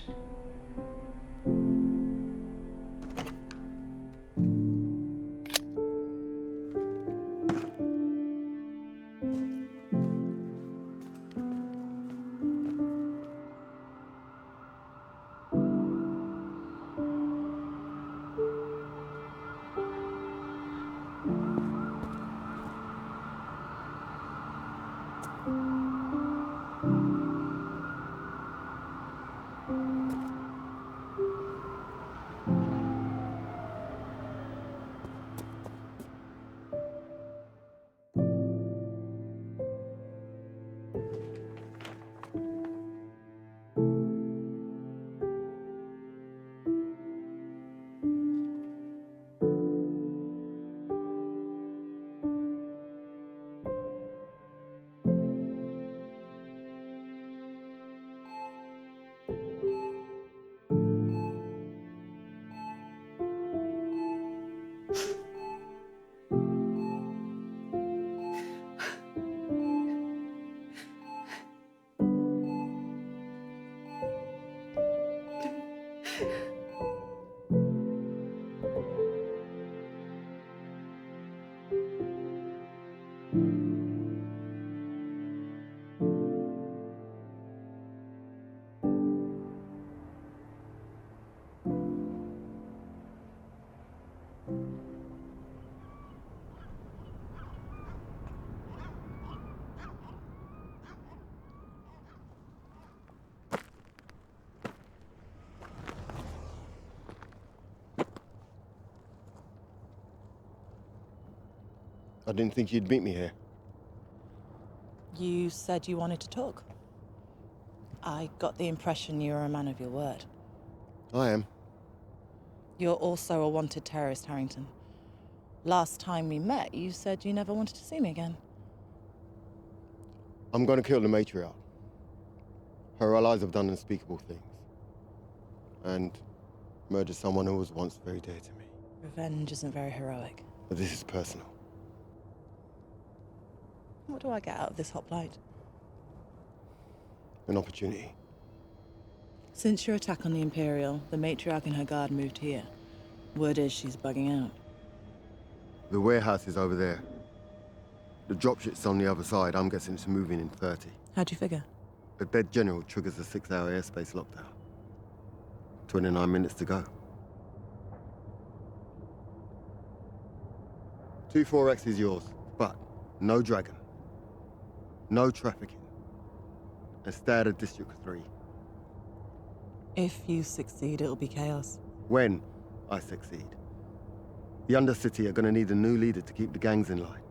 I didn't think you'd meet me here. You said you wanted to talk. I got the impression you were a man of your word. I am. You're also a wanted terrorist, Harrington. Last time we met, you said you never wanted to see me again. I'm going to kill the matriarch. Her allies have done unspeakable things. And murdered someone who was once very dear to me. Revenge isn't very heroic. But this is personal. What do I get out of this hoplite? An opportunity. Since your attack on the Imperial, the matriarch and her guard moved here. Word is she's bugging out. The warehouse is over there. The dropship's on the other side. I'm guessing it's moving in 30. How'd you figure? A dead general triggers a 6-hour airspace lockdown. 29 minutes to go. 24X is yours, but no Dragon. No trafficking. And stay out of District 3. If you succeed, it'll be chaos. When I succeed. The Undercity are gonna need a new leader to keep the gangs in line.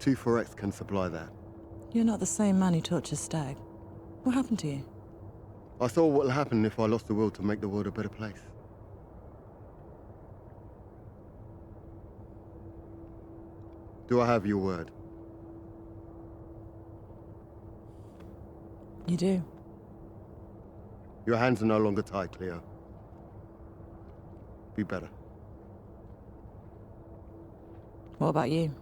24X can supply that. You're not the same man who tortures Stag. What happened to you? I saw what'll happen if I lost the will to make the world a better place. Do I have your word? You do. Your hands are no longer tied, Cleo. Be better. What about you?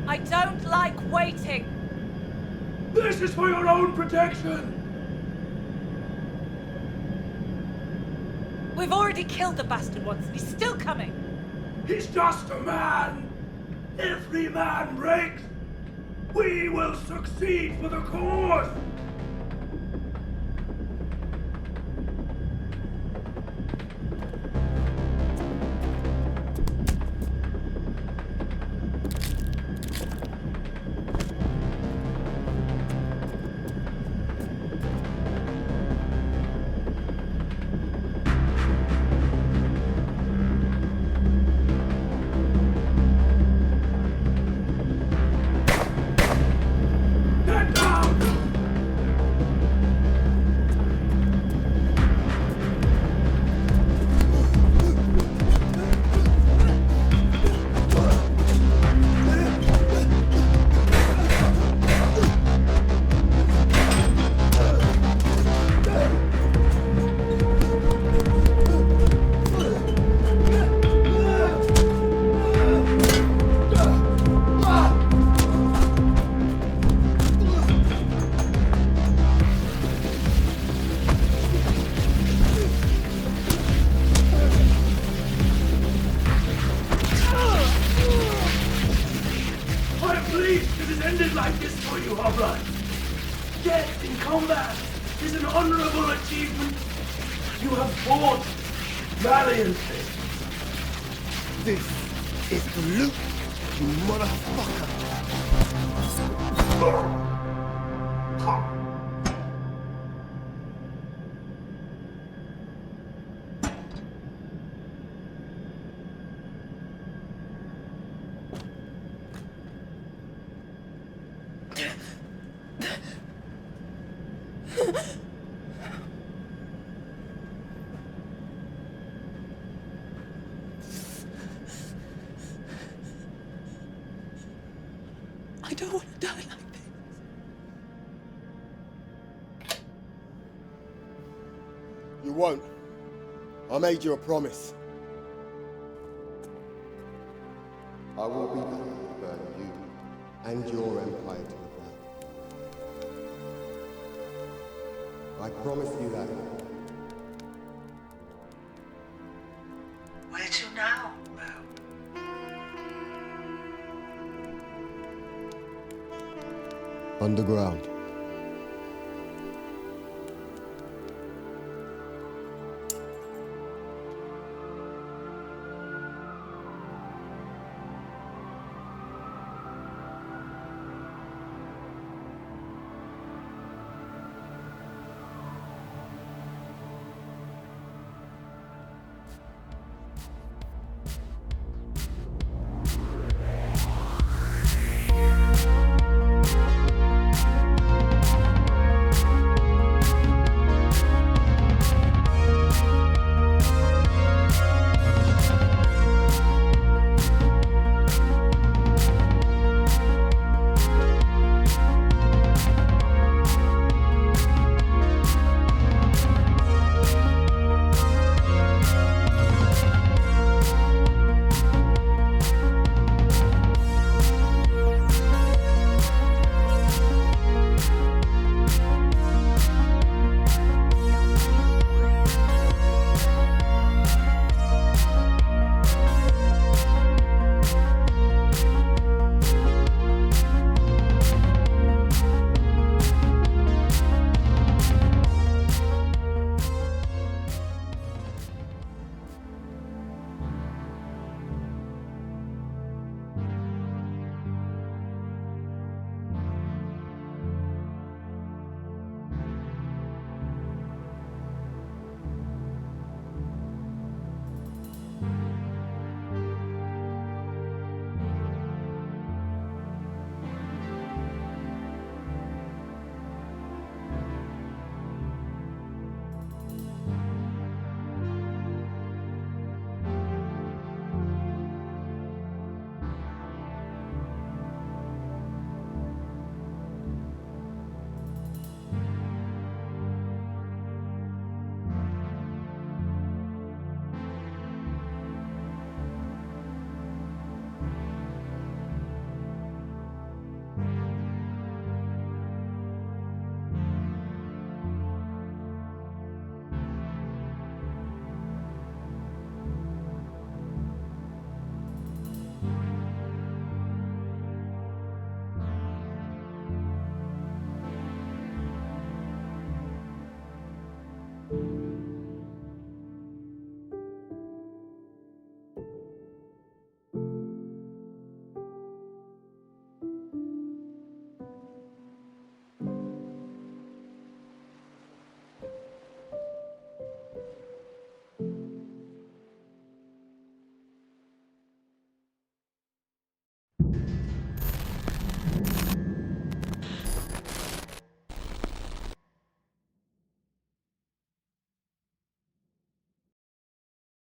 I don't like waiting. This is for your own protection! We've already killed the bastard once, and he's still coming. He's just a man! Every man breaks! We will succeed for the cause! Death in combat is an honorable achievement. You have fought valiantly. This is the loot, you motherfucker. I don't want to die like this. You won't. I made you a promise. I will be back to burn you and your empire to the ground. I promise you that. Where to now, Mo? Underground.